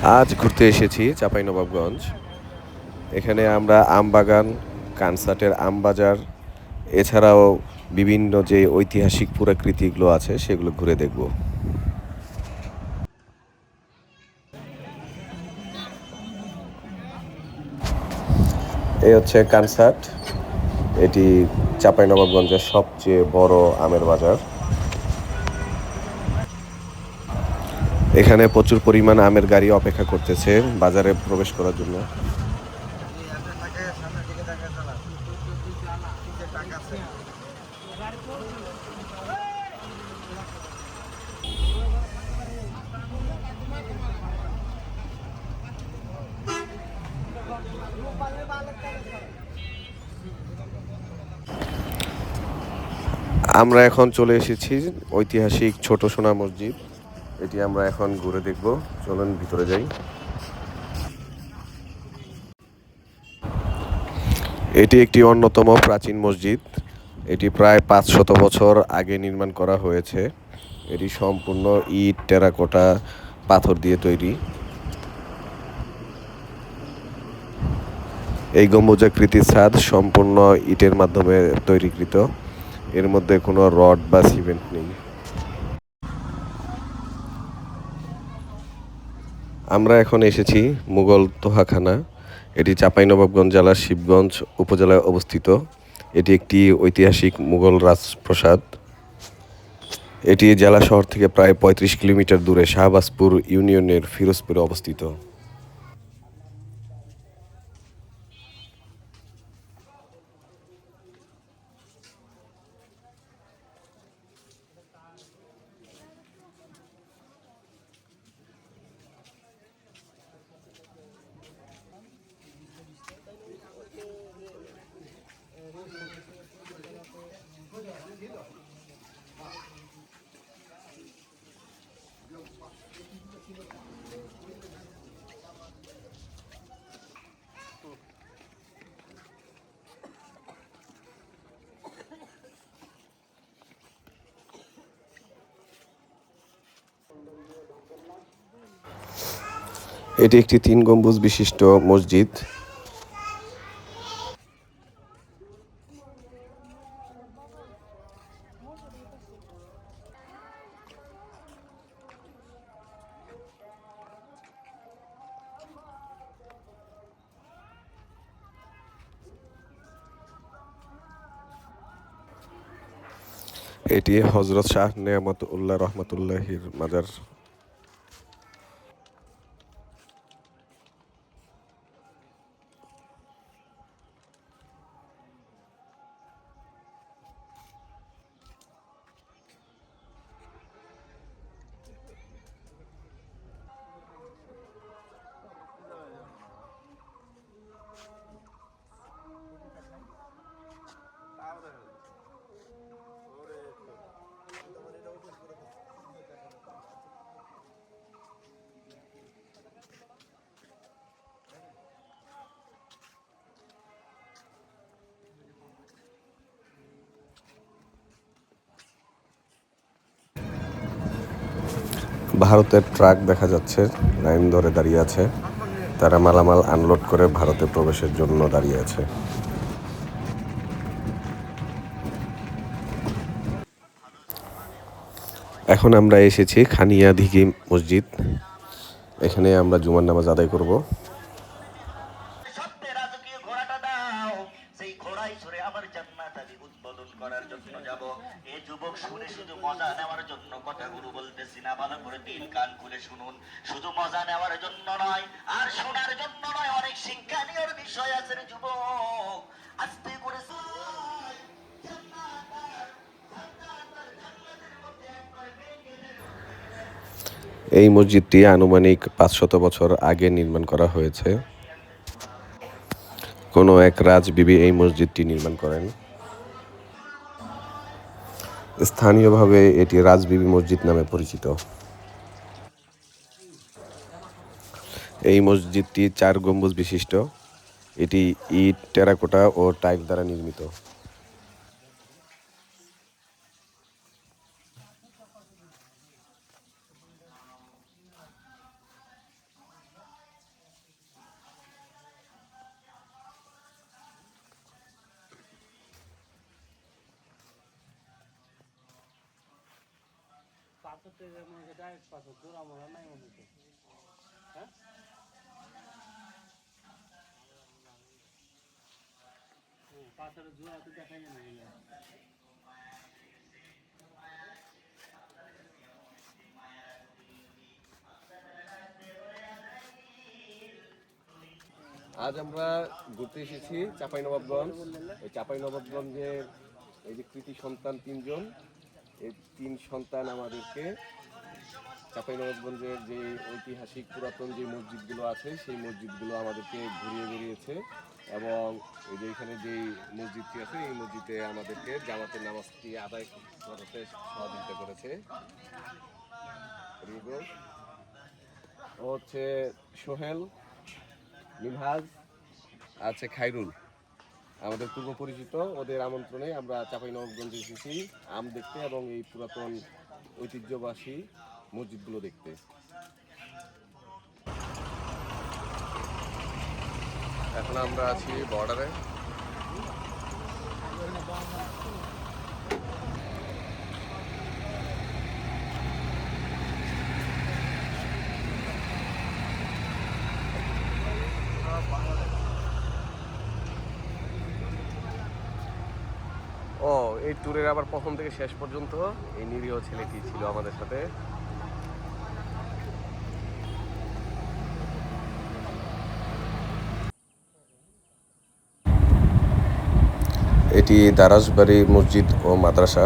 আজ ঘুরতে এসেছি চাঁপাইনবাবগঞ্জ। এখানে আমরা আমবাগান, কানসার্টের আমবাজার, এছাড়াও বিভিন্ন যে ঐতিহাসিক পুরাকৃতিগুলো আছে সেগুলো ঘুরে দেখব। এই হচ্ছে কানসার্ট। এটি চাঁপাইনবাবগঞ্জের সবচেয়ে বড় আমের বাজার। এখানে প্রচুর পরিমাণ আমের গাড়ি অপেক্ষা করতেছে বাজারে প্রবেশ করার জন্য। আমরা এখন চলে এসেছি ঐতিহাসিক ছোট সোনা মসজিদ। এটি আমরা এখন ঘুরে দেখব। চলুন ভিতরে যাই। এটি একটি অন্যতম প্রাচীন মসজিদ। এটি প্রায় 500 বছর আগে নির্মাণ করা হয়েছে। এটি সম্পূর্ণ ইট, টেরাকোটা, পাথর দিয়ে তৈরি। এই গম্বুজাকৃতির ছাদ সম্পূর্ণ ইটের মাধ্যমে তৈরিকৃত। এর মধ্যে কোনো রড বা সিমেন্ট নেই। আমরা এখন এসেছি মুঘল তোহাখানা। এটি চাঁপাইনবাবগঞ্জ জেলার শিবগঞ্জ উপজেলায় অবস্থিত। এটি একটি ঐতিহাসিক মুঘল রাজপ্রাসাদ। এটি জেলা শহর থেকে প্রায় 35 কিলোমিটার দূরে শাহবাজপুর ইউনিয়নের ফিরোজপুরে অবস্থিত। এটি একটি 3 গম্বুজ বিশিষ্ট মসজিদ। এটি হজরত শাহ নেয়ামত উল্লাহ রহমতুল্লাহির মাজার। ভারতের ট্রাক দেখা যাচ্ছে, লাইন ধরে দাঁড়িয়ে আছে। তারা মালামাল আনলোড করে ভারতে প্রবেশের জন্য দাঁড়িয়ে আছে। এখন আমরা এসেছি খানিয়া দিঘি মসজিদ। এখানে আমরা জুমার নামাজ আদায় করব। করার জন্য যাব। এই যুবক শুনে শুধু মজা নেওয়ার জন্য কথাগুলো বলতেছি না, ভালো করে দিল কান খুলে শুনুন। শুধু মজা নেওয়ার জন্য নয়, আর শোনার জন্য নয়, অনেক শিক্ষণীয় বিষয় আছে রে যুবক। আস্তে করে এই মসজিদটি আনুমানিক 500 বছর আগে নির্মাণ করা হয়েছে। কোনো এক রাজবিবি এই মসজিদটি নির্মাণ করেন। স্থানীয়ভাবে এটি রাজবিবি মসজিদ নামে পরিচিত। এই মসজিদটি 4 গম্বুজ বিশিষ্ট। এটি ইট, টেরাকোটা ও টাইল দ্বারা নির্মিত। আজ আমরা ঘুরতে এসেছি চাঁপাইনবাবগঞ্জ। এই চাঁপাইনবাবগঞ্জের এই যে কৃতি সন্তান তিনজন, এই তিন সন্তান আমাদেরকে চাঁপাইনবাবগঞ্জের যে ঐতিহাসিক পুরাতন যে মসজিদগুলো আছে সেই মসজিদগুলো আমাদেরকে ঘুরিয়ে বেরিয়েছে এবং এই যে এখানে যেই মসজিদটি আছে এই মসজিদে আমাদেরকে জামাতের নামাজটি আদায় করতে সহযোগিতা করেছে। ও হচ্ছে সোহেল, মিনহাজ, আছে খাইরুল, আমাদের পূর্ব পরিচিত। ওদের আমন্ত্রণে আমরা চাঁপাইনবাবগঞ্জে এসেছি আম দেখতে এবং এই পুরাতন ঐতিহ্যবাহী মসজিদগুলো দেখতে। এখন আমরা আছি বর্ডারে। ও, এই ট্যুরের আবার প্রথম থেকে শেষ পর্যন্ত এই নিরীহ ছেলেটি ছিল আমাদের সাথে। এটি দারাসবাড়ি মসজিদ ও মাদ্রাসা,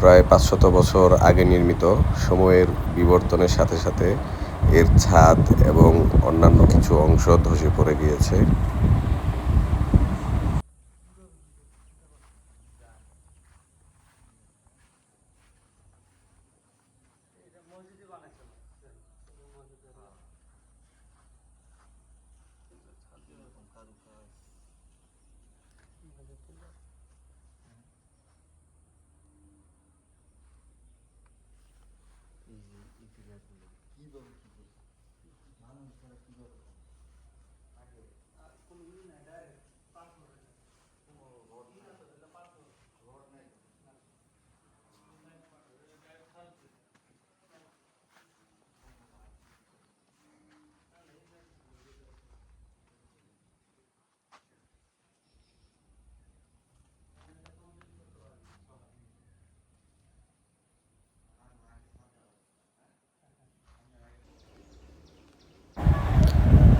প্রায় 500 বছর আগে নির্মিত। সময়ের বিবর্তনের সাথে সাথে এর ছাদ এবং অন্যান্য কিছু অংশ ধসে পড়ে গিয়েছে।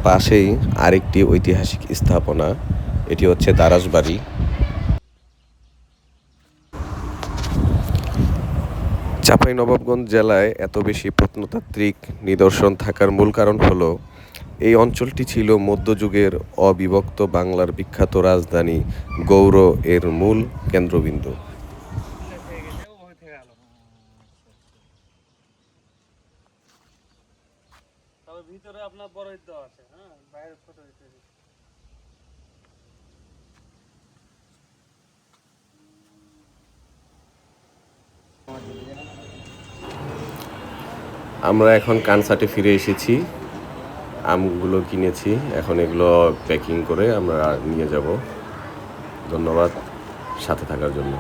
পাশেই আরেকটি ঐতিহাসিক স্থাপনা, এটি হচ্ছে দারাসবাড়ি। চাঁপাইনবাবগঞ্জ জেলায় এত বেশি প্রত্নতাত্ত্বিক নিদর্শন থাকার মূল কারণ হলো এই অঞ্চলটি ছিল মধ্যযুগের অবিভক্ত বাংলার বিখ্যাত রাজধানী গৌড় এর মূল কেন্দ্রবিন্দু। ভিতরে আপনার বড় দেওয়া আছে, হ্যাঁ, বাইরে ছোট হইতে। আমরা এখন কানসাটে ফিরে এসেছি, আমগুলো কিনেছি, এখন এগুলো প্যাকিং করে আমরা নিয়ে যাব। ধন্যবাদ সাথে থাকার জন্য।